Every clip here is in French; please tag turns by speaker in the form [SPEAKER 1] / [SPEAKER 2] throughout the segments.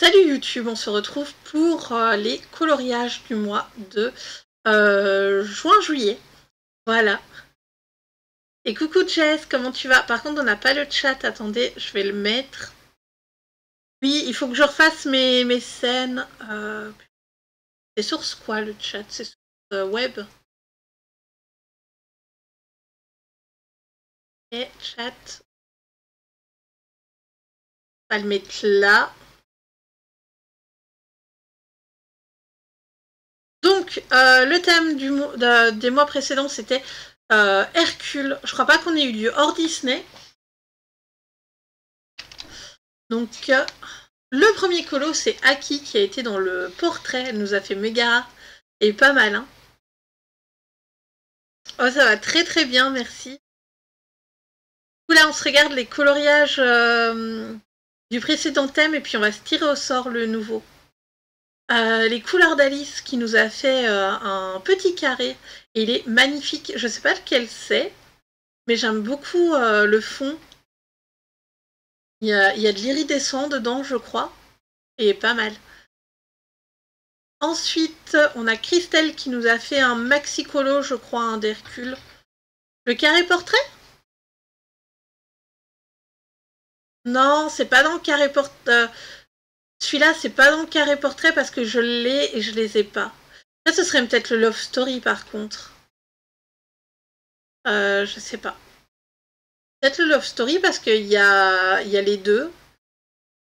[SPEAKER 1] Salut YouTube, on se retrouve pour les coloriages du mois de juin-juillet. Voilà. Et coucou Jess, comment tu vas? Par contre, on n'a pas le chat, attendez, je vais le mettre. Oui, il faut que je refasse mes scènes. C'est sur quoi le chat? C'est sur web. Et chat. On va le mettre là. Donc, le thème des mois précédents, c'était Hercule. Je crois pas qu'on ait eu lieu hors Disney. Donc, le premier colo, c'est Aki qui a été dans le portrait. Elle nous a fait méga et pas mal. Hein. Oh, ça va très très bien, merci. Du coup, là, on se regarde les coloriages du précédent thème et puis on va se tirer au sort le nouveau. Les couleurs d'Alice qui nous a fait un petit carré. Et il est magnifique. Je sais pas lequel c'est, mais j'aime beaucoup le fond. Il y a de l'iridescent dedans, je crois. Et pas mal. Ensuite, on a Christelle qui nous a fait un maxi colo, je crois, un d'Hercule. Le carré portrait? Non, c'est pas dans le carré portrait. Celui-là, c'est pas dans le carré portrait parce que je l'ai et je les ai pas. Là, ce serait peut-être le Love Story par contre. Je sais pas. Peut-être le Love Story parce qu'il y a les deux.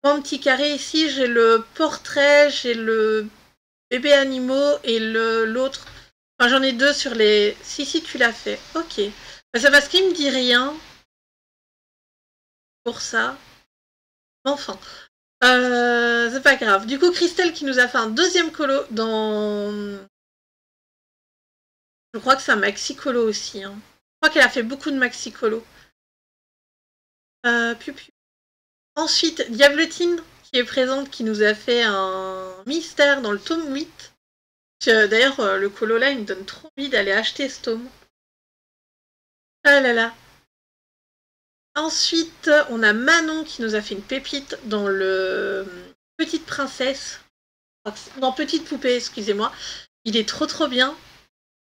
[SPEAKER 1] Mon petit carré ici, j'ai le portrait, j'ai le bébé animaux et l'autre. Enfin, j'en ai deux sur les. Si, tu l'as fait. Ok. Bah, c'est parce qu'il me dit rien pour ça. Enfin. C'est pas grave. Du coup, Christelle qui nous a fait un deuxième colo dans. Je crois que c'est un maxi colo aussi. Hein. Je crois qu'elle a fait beaucoup de maxi colo. Ensuite, Diabletine qui est présente, qui nous a fait un mystère dans le tome 8. D'ailleurs, le colo là, il me donne trop envie d'aller acheter ce tome. Ah là là. Ensuite, on a Manon qui nous a fait une pépite dans le Petite Princesse. Non, Petite Poupée, excusez-moi. Il est trop trop bien.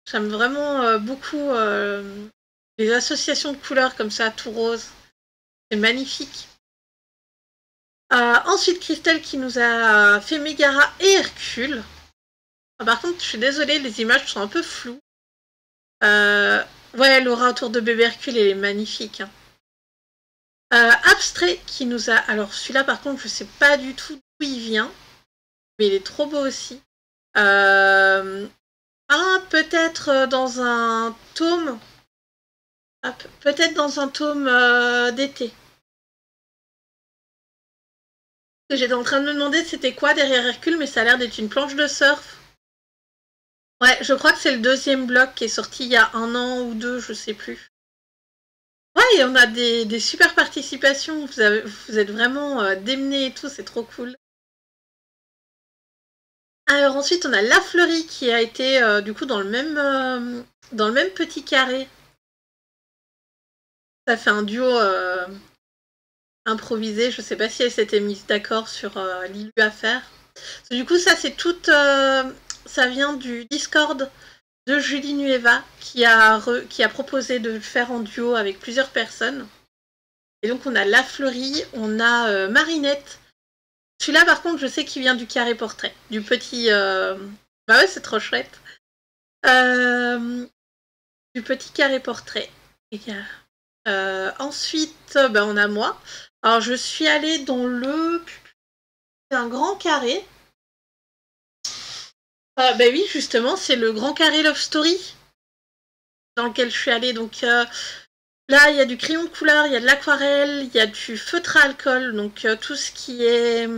[SPEAKER 1] J'aime vraiment beaucoup les associations de couleurs comme ça, tout rose. C'est magnifique. Ensuite, Christelle qui nous a fait Mégara et Hercule. Par contre, je suis désolée, les images sont un peu floues. Ouais, l'aura autour de bébé Hercule, elle est magnifique. Hein. Abstrait qui nous a... Alors celui-là, par contre, je sais pas du tout d'où il vient. Mais il est trop beau aussi. Peut-être dans un tome. Peut-être dans un tome d'été. J'étais en train de me demander c'était quoi derrière Hercule, mais ça a l'air d'être une planche de surf. Ouais, je crois que c'est le deuxième bloc qui est sorti il y a 1 an ou 2, je sais plus. Ouais, et on a des super participations. Vous êtes vraiment démenés et tout, c'est trop cool. Alors ensuite, on a La Fleurie qui a été du coup dans le même petit carré. Ça fait un duo improvisé. Je sais pas si elle s'était mise d'accord sur l'ILU à faire. Du coup, ça c'est tout. Ça vient du Discord de Julie Nueva qui a proposé de le faire en duo avec plusieurs personnes. Et donc on a La Fleurie, on a Marinette. Celui-là par contre je sais qu'il vient du carré portrait, du petit... Bah ouais c'est trop chouette. Du petit carré portrait. Ensuite bah, on a moi. Alors je suis allée dans un grand carré. Bah oui justement c'est le grand carré Love Story dans lequel je suis allée. Donc là, il y a du crayon de couleur, il y a de l'aquarelle, il y a du feutre à alcool, donc tout ce qui est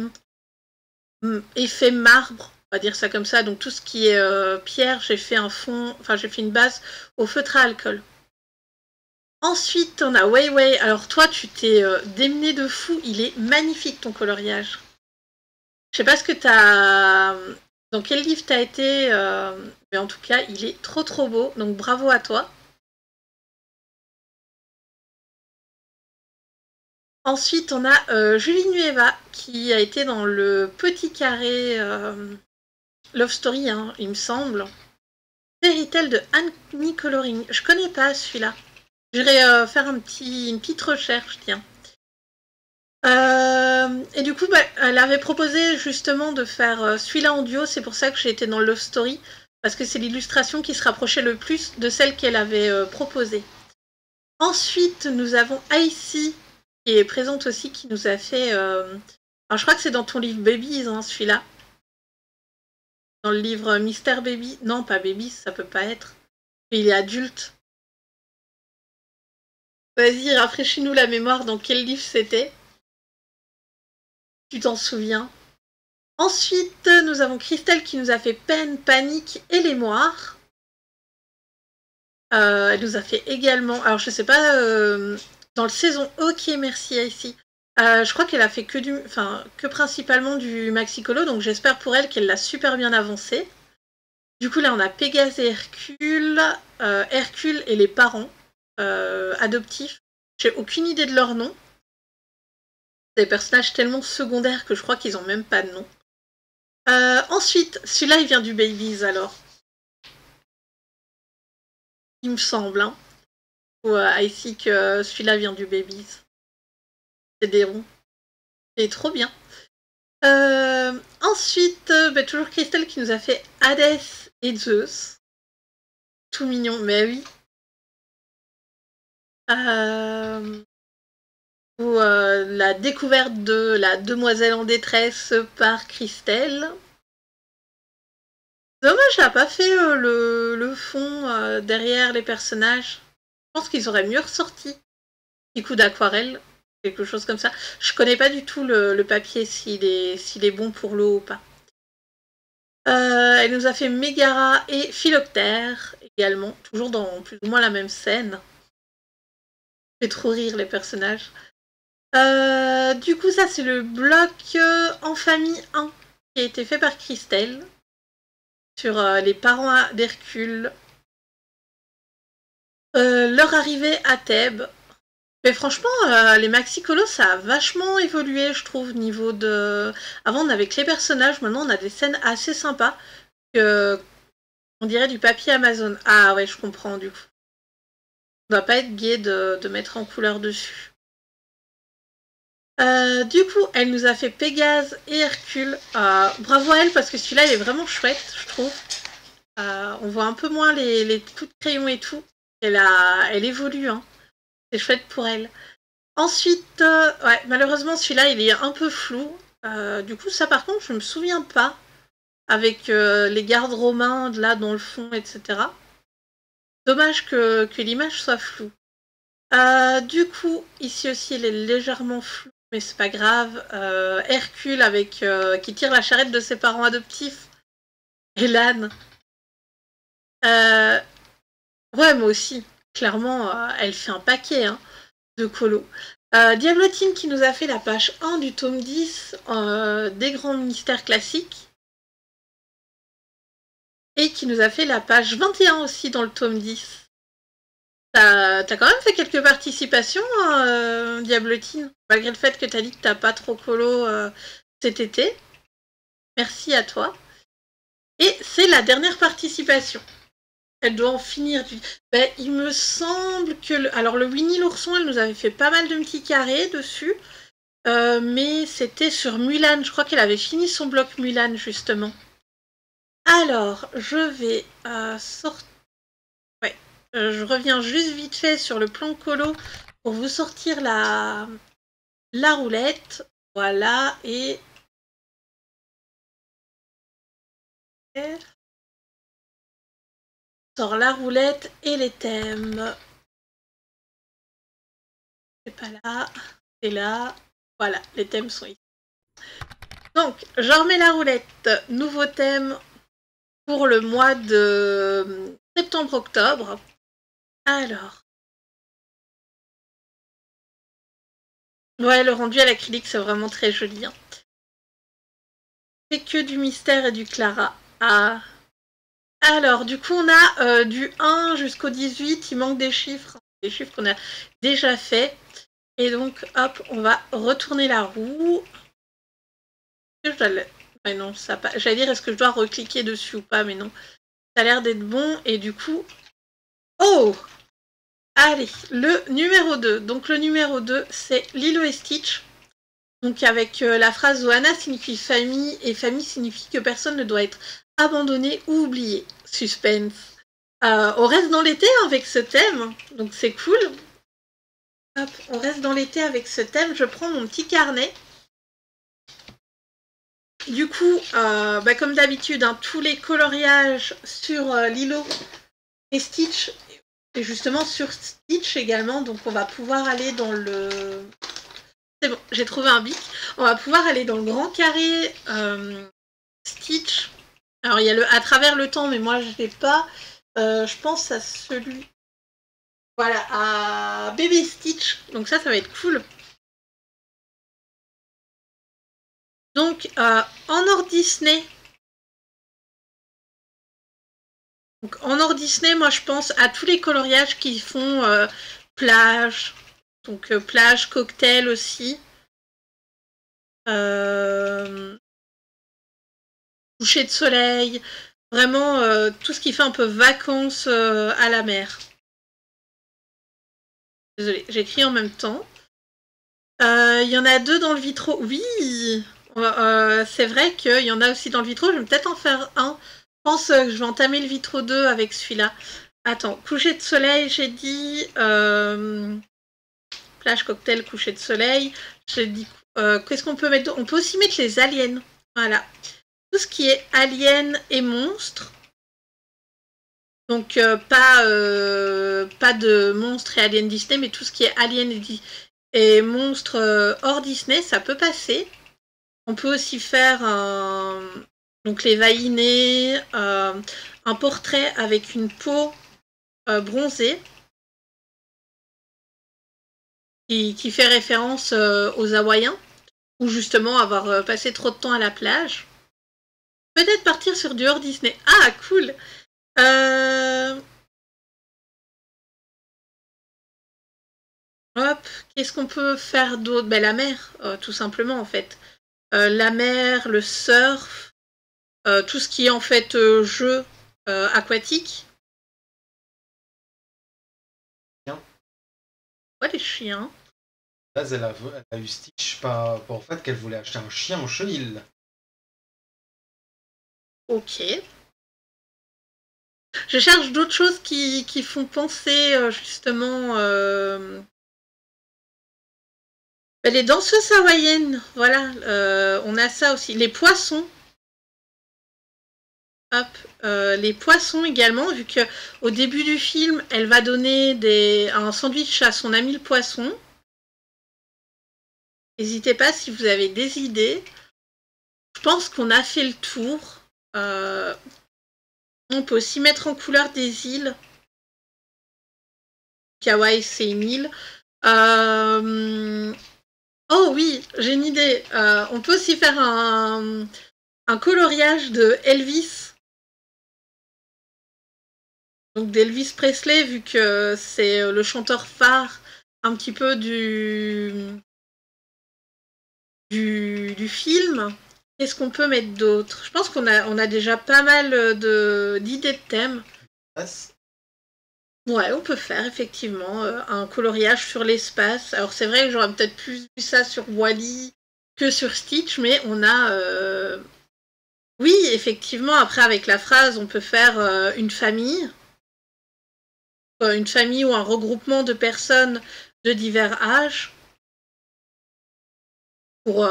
[SPEAKER 1] effet marbre, on va dire ça comme ça, donc tout ce qui est pierre, j'ai fait un fond, enfin j'ai fait une base au feutre à alcool. Ensuite, on a Weiwei. Alors toi, tu t'es démené de fou, il est magnifique ton coloriage. Je sais pas ce que t'as... Dans quel livre t'as été, mais en tout cas, il est trop trop beau, donc bravo à toi. Ensuite, on a Julie Nueva qui a été dans le petit carré Love Story, hein, il me semble. Fairy Tail de Annie Coloring. Je connais pas celui-là. J'irai faire une petite recherche, tiens. Et du coup, elle avait proposé justement de faire celui-là en duo. C'est pour ça que j'ai été dans Love Story. Parce que c'est l'illustration qui se rapprochait le plus de celle qu'elle avait proposée. Ensuite, nous avons Icy, qui est présente aussi, qui nous a fait... Alors, je crois que c'est dans ton livre Babies, hein, celui-là. Dans le livre Mister Baby. Non, pas Babies, ça peut pas être. Il est adulte. Vas-y, rafraîchis-nous la mémoire dans quel livre c'était. Tu t'en souviens. Ensuite, nous avons Christelle qui nous a fait Peine, Panique et l'Émoire. Elle nous a fait également... Alors, je sais pas... dans le saison OK, merci Icy. Je crois qu'elle a fait que principalement du Maxi-Colo, donc j'espère pour elle qu'elle l'a super bien avancé. Du coup, là, on a Pégase et Hercule. Hercule et les parents adoptifs. J'ai aucune idée de leur nom. Des personnages tellement secondaires que je crois qu'ils ont même pas de nom. Ensuite, celui-là, il vient du Babies, alors. Il me semble, hein. Ou ici que celui-là vient du Babies. C'est des ronds. C'est trop bien. Ensuite, toujours Christelle qui nous a fait Hadès et Zeus. Tout mignon, mais oui. Ou la découverte de la demoiselle en détresse par Christelle. Dommage, elle n'a pas fait le fond derrière les personnages. Je pense qu'ils auraient mieux ressorti. Petit coup d'aquarelle, quelque chose comme ça. Je connais pas du tout le papier, s'il est bon pour l'eau ou pas. Elle nous a fait Mégara et Philoctère également, toujours dans plus ou moins la même scène. Fait trop rire les personnages. Du coup, ça c'est le bloc En famille 1 qui a été fait par Christelle sur les parents d'Hercule. Leur arrivée à Thèbes. Mais franchement, les Maxi-Colos, ça a vachement évolué, je trouve, niveau de... Avant, on avait que les personnages, maintenant, on a des scènes assez sympas. On dirait du papier Amazon. Ah ouais, je comprends, du coup. Ça doit pas être gai de mettre en couleur dessus. Du coup, elle nous a fait Pégase et Hercule. Bravo à elle, parce que celui-là, il est vraiment chouette, je trouve. On voit un peu moins les coups de crayon et tout. Elle évolue, hein. C'est chouette pour elle. Ensuite, ouais, malheureusement, celui-là, il est un peu flou. Du coup, ça, par contre, je me souviens pas. Avec les gardes romains, là, dans le fond, etc. Dommage que l'image soit floue. Du coup, ici aussi, elle est légèrement floue, mais c'est pas grave. Hercule, qui tire la charrette de ses parents adoptifs. Et l'âne. Ouais, moi aussi. Clairement, elle fait un paquet, hein, de colo. Diablotine qui nous a fait la page 1 du tome 10 des grands mystères classiques. Et qui nous a fait la page 21 aussi dans le tome 10. T'as quand même fait quelques participations, hein, Diablotine, malgré le fait que t'as dit que t'as pas trop colo cet été. Merci à toi. Et c'est la dernière participation. Elle doit en finir. Il me semble que... Alors, le Winnie l'ourson, elle nous avait fait pas mal de petits carrés dessus. Mais c'était sur Mulan. Je crois qu'elle avait fini son bloc Mulan, justement. Alors, je vais sortir... Ouais. Je reviens juste vite fait sur le plan colo pour vous sortir la roulette. Voilà, et... Sort la roulette et les thèmes. C'est pas là, c'est là. Voilà, les thèmes sont ici. Donc, je remets la roulette. Nouveau thème pour le mois de septembre-octobre. Alors. Ouais, le rendu à l'acrylique, c'est vraiment très joli. Hein. C'est que du mystère et du Clara. Ah. Alors, du coup, on a du 1 jusqu'au 18. Il manque des chiffres. Des chiffres qu'on a déjà fait. Et donc, hop, on va retourner la roue. Je dois le... ouais, non, ça pas... J'allais dire, est-ce que je dois recliquer dessus ou pas, mais non. Ça a l'air d'être bon, et du coup... Oh! Allez, le numéro 2. Donc, le numéro 2, c'est Lilo et Stitch. Donc, avec la phrase « Ohana signifie famille, et famille signifie que personne ne doit être abandonné ou oublié. » Suspense. On reste dans l'été avec ce thème, donc c'est cool. Hop, on reste dans l'été avec ce thème. Je prends mon petit carnet. Du coup, comme d'habitude, hein, tous les coloriages sur Lilo et Stitch, et justement sur Stitch également, donc on va pouvoir aller dans le... C'est bon, j'ai trouvé un bic. On va pouvoir aller dans le grand carré Stitch. Alors, il y a le à travers le temps, mais moi, je ne l'ai pas. Je pense à celui... Voilà, à Bébé Stitch. Donc ça va être cool. Donc, en or Disney... Donc, en or Disney, moi, je pense à tous les coloriages qui font plage. Donc, plage, cocktail aussi. Coucher de soleil. Vraiment, tout ce qui fait un peu vacances à la mer. Désolée, j'écris en même temps. Il y en a 2 dans le vitro. Oui, c'est vrai qu'il y en a aussi dans le vitro. Je vais peut-être en faire un. Je pense que je vais entamer le vitro 2 avec celui-là. Attends, coucher de soleil, j'ai dit... plage, cocktail, coucher de soleil. J'ai dit... qu'est-ce qu'on peut mettre? On peut aussi mettre les aliens. Voilà. Tout ce qui est aliens et monstres. Donc, pas de monstres et aliens Disney, mais tout ce qui est aliens et monstres hors Disney, ça peut passer. On peut aussi faire donc les vaïnés, un portrait avec une peau bronzée qui fait référence aux Hawaïens, ou justement avoir passé trop de temps à la plage. Peut-être partir sur du hors Disney. Ah, cool! Hop, qu'est-ce qu'on peut faire d'autre? Ben, la mer, tout simplement, en fait. La mer, le surf, tout ce qui est, en fait, jeu aquatique. Ouais, les chiens.
[SPEAKER 2] Là, elle a eu Stitch par en fait qu'elle voulait acheter un chien en chenille.
[SPEAKER 1] Ok. Je cherche d'autres choses qui font penser, justement... les danseuses hawaïennes, voilà, on a ça aussi. Les poissons. Hop, les poissons également, vu que au début du film, elle va donner un sandwich à son ami le poisson. N'hésitez pas si vous avez des idées. Je pense qu'on a fait le tour. On peut aussi mettre en couleur des îles. Hawaï, c'est une île. Oh oui, j'ai une idée. On peut aussi faire un coloriage de Elvis. Donc d'Elvis Presley, vu que c'est le chanteur phare un petit peu du film. Qu'est-ce qu'on peut mettre d'autre? Je pense qu'on a déjà pas mal d'idées de thèmes. Ouais, on peut faire effectivement un coloriage sur l'espace. Alors c'est vrai que j'aurais peut-être plus vu ça sur Wall-E que sur Stitch, mais on a... Oui, effectivement, après avec la phrase, on peut faire une famille. Une famille ou un regroupement de personnes de divers âges. Pour...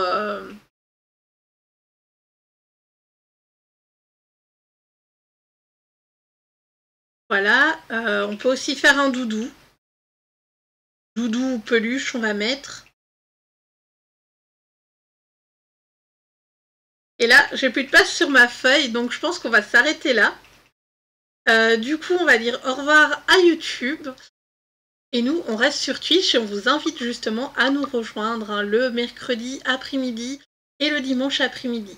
[SPEAKER 1] Voilà, on peut aussi faire un doudou. Doudou ou peluche, on va mettre. Et là, j'ai plus de place sur ma feuille, donc je pense qu'on va s'arrêter là. Du coup, on va dire au revoir à YouTube. Et nous, on reste sur Twitch et on vous invite justement à nous rejoindre le mercredi après-midi et le dimanche après-midi.